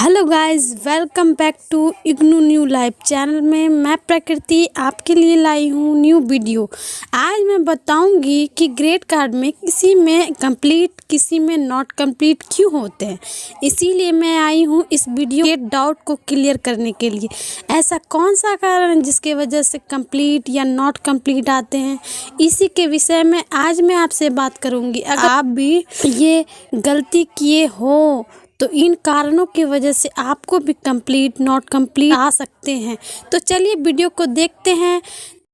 Hello guys, welcome back to IGNOU new life channel में मैं प्रकृति आपके लिए लाई हूँ न्यू वीडियो। आज मैं बताऊंगी कि ग्रेड कार्ड में किसी में कंप्लीट किसी में नॉट कंप्लीट क्यों होते हैं। इसीलिए मैं आई हूँ इस वीडियो के डाउट को क्लियर करने के लिए। ऐसा कौन सा कारण है जिसके वजह से कंप्लीट या नॉट कंप्लीट आते हैं, इसी के विषय में आज मैं आपसे बात करूँगी। अगर आप भी ये गलती किए हो तो इन कारणों की वजह से आपको भी कंप्लीट नॉट कंप्लीट आ सकते हैं। तो चलिए वीडियो को देखते हैं।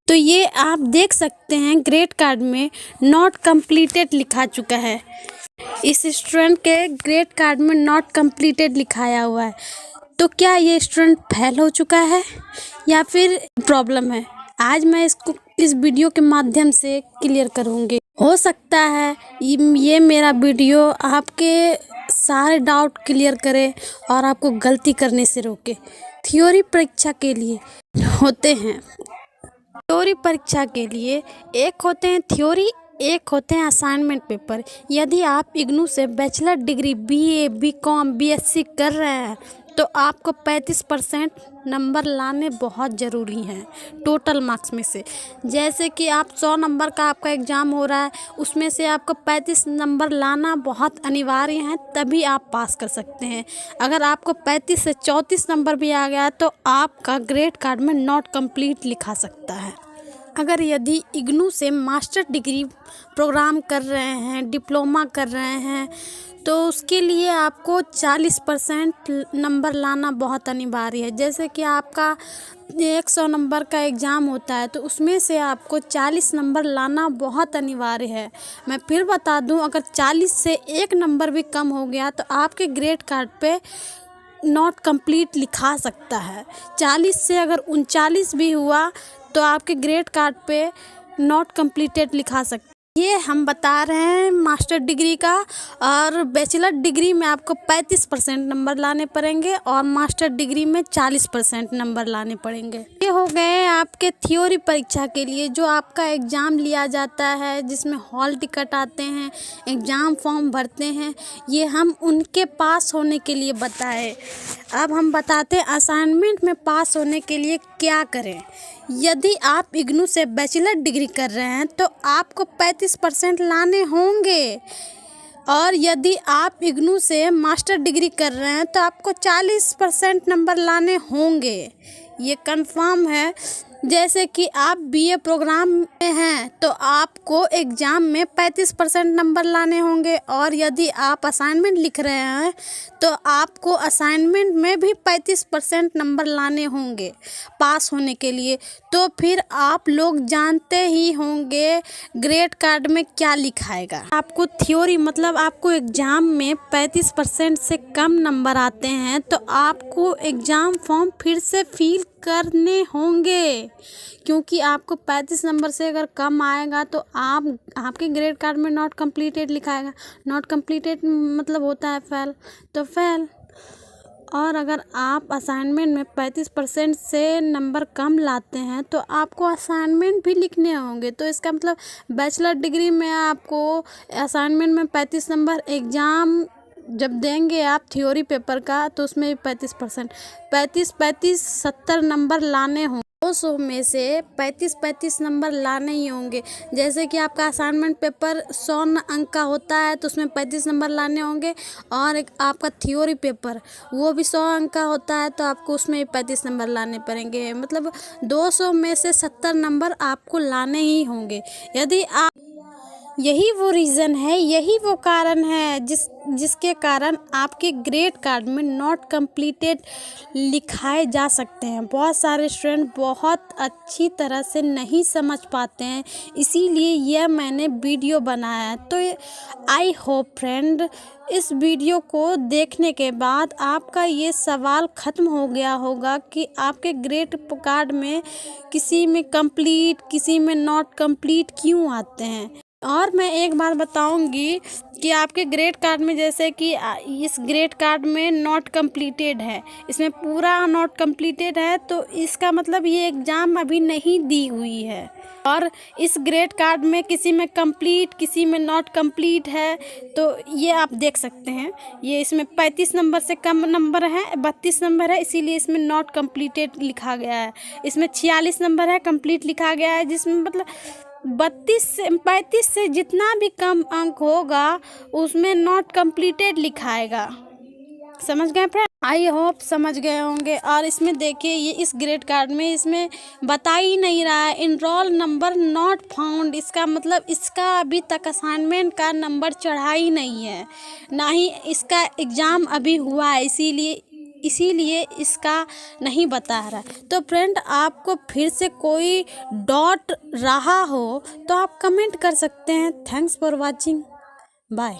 तो ये आप देख सकते हैं ग्रेड कार्ड में नॉट कंप्लीटेड लिखा चुका है। इस स्टूडेंट के ग्रेड कार्ड में नॉट कंप्लीटेड लिखाया हुआ है। तो क्या ये स्टूडेंट फेल हो चुका है या फिर प्रॉब्लम है, आज मैं इसको इस वीडियो के माध्यम से क्लियर करूँगी। हो सकता है ये मेरा वीडियो आपके सारे डाउट क्लियर करे और आपको गलती करने से रोके। थ्योरी परीक्षा के लिए होते हैं, थ्योरी परीक्षा के लिए एक होते हैं थ्योरी, एक होते हैं असाइनमेंट पेपर। यदि आप इग्नू से bachelor degree BA, BCom, BSc कर रहे हैं तो आपको 35% नंबर लाने बहुत ज़रूरी हैं टोटल मार्क्स में से। जैसे कि आप 100 नंबर का आपका एग्ज़ाम हो रहा है, उसमें से आपको 35 नंबर लाना बहुत अनिवार्य है, तभी आप पास कर सकते हैं। अगर आपको 35 से 34 नंबर भी आ गया तो आपका ग्रेड कार्ड में नॉट कंप्लीट लिखा सकता है। अगर यदि इग्नू से मास्टर डिग्री प्रोग्राम कर रहे हैं, डिप्लोमा कर रहे हैं, तो उसके लिए आपको 40% नंबर लाना बहुत अनिवार्य है। जैसे कि आपका 100 नंबर का एग्ज़ाम होता है तो उसमें से आपको 40 नंबर लाना बहुत अनिवार्य है। मैं फिर बता दूं, अगर 40 से 1 नंबर भी कम हो गया तो आपके ग्रेड कार्ड पे नॉट कंप्लीट लिखा सकता है। 40 से अगर 39 भी हुआ तो आपके ग्रेड कार्ड पे नॉट कंप्लीटेड लिखा सकते हैं। ये हम बता रहे हैं मास्टर डिग्री का, और बैचलर डिग्री में आपको 35% नंबर लाने पड़ेंगे और मास्टर डिग्री में 40% नंबर लाने पड़ेंगे। ये हो गए आपके थ्योरी परीक्षा के लिए, जो आपका एग्ज़ाम लिया जाता है, जिसमें हॉल टिकट आते हैं, एग्ज़ाम फॉर्म भरते हैं। ये हम उनके पास होने के लिए बताए। अब हम बताते हैं असाइनमेंट में पास होने के लिए क्या करें। यदि आप इग्नू से बैचलर डिग्री कर रहे हैं तो आपको 35% लाने होंगे, और यदि आप इग्नू से मास्टर डिग्री कर रहे हैं तो आपको 40% नंबर लाने होंगे। ये कंफर्म है। जैसे कि आप बीए प्रोग्राम में हैं तो आपको एग्ज़ाम में 35% नंबर लाने होंगे, और यदि आप असाइनमेंट लिख रहे हैं तो आपको असाइनमेंट में भी 35% नंबर लाने होंगे पास होने के लिए। तो फिर आप लोग जानते ही होंगे ग्रेड कार्ड में क्या लिखाएगा। आपको थ्योरी मतलब आपको एग्ज़ाम में 35% से कम नंबर आते हैं तो आपको एग्ज़ाम फॉर्म फिर से फिल करने होंगे, क्योंकि आपको 35 नंबर से अगर कम आएगा तो आपके ग्रेड कार्ड में नॉट कंप्लीटेड लिखाएगा। नॉट कंप्लीटेड मतलब होता है फेल, तो फेल। और अगर आप असाइनमेंट में 35% से नंबर कम लाते हैं तो आपको असाइनमेंट भी लिखने होंगे। तो इसका मतलब बैचलर डिग्री में आपको असाइनमेंट में 35 नंबर, एग्ज़ाम जब देंगे आप थ्योरी पेपर का तो उसमें भी 35%, 35 70 नंबर लाने होंगे। 200 में से 35 नंबर लाने ही होंगे। जैसे कि आपका असाइनमेंट पेपर 100 अंक का होता है तो उसमें 35 नंबर लाने होंगे, और एक आपका थ्योरी पेपर वो भी 100 अंक का होता है तो आपको उसमें भी 35 नंबर लाने पड़ेंगे। मतलब 200 में से 70 नंबर आपको लाने ही होंगे। यदि आप यही वो रीज़न है, यही वो कारण है जिसके कारण आपके ग्रेड कार्ड में नॉट कंप्लीटेड लिखाए जा सकते हैं। बहुत सारे स्टूडेंट बहुत अच्छी तरह से नहीं समझ पाते हैं, इसीलिए यह मैंने वीडियो बनाया है। तो आई होप फ्रेंड, इस वीडियो को देखने के बाद आपका ये सवाल ख़त्म हो गया होगा कि आपके ग्रेड कार्ड में किसी में कंप्लीट किसी में नॉट कंप्लीट क्यों आते हैं। और मैं एक बात बताऊंगी कि आपके ग्रेड कार्ड में जैसे कि इस ग्रेड कार्ड में नॉट कंप्लीटेड है, इसमें पूरा नॉट कंप्लीटेड है, तो इसका मतलब ये एग्ज़ाम अभी नहीं दी हुई है। और इस ग्रेड कार्ड में किसी में कंप्लीट, किसी में नॉट कंप्लीट है, तो ये आप देख सकते हैं। ये इसमें 35 नंबर से कम नंबर है, 32 नंबर है, इसीलिए इसमें नॉट कंप्लीटेड लिखा गया है। इसमें 46 नंबर है, कंप्लीट लिखा गया है, जिसमें मतलब 35 से जितना भी कम अंक होगा उसमें नॉट कंप्लीटेड लिखाएगा। समझ गए फ्रेंड? आई होप समझ गए होंगे। और इसमें देखिए, ये इस ग्रेड कार्ड में इसमें बता ही नहीं रहा है इनरोल नंबर नॉट फाउंड। इसका मतलब इसका अभी तक असाइनमेंट का नंबर चढ़ा ही नहीं है, ना ही इसका एग्ज़ाम अभी हुआ है, इसीलिए इसका नहीं बता रहा। तो फ्रेंड, आपको फिर से कोई डाउट रहा हो तो आप कमेंट कर सकते हैं। Thanks for watching, bye.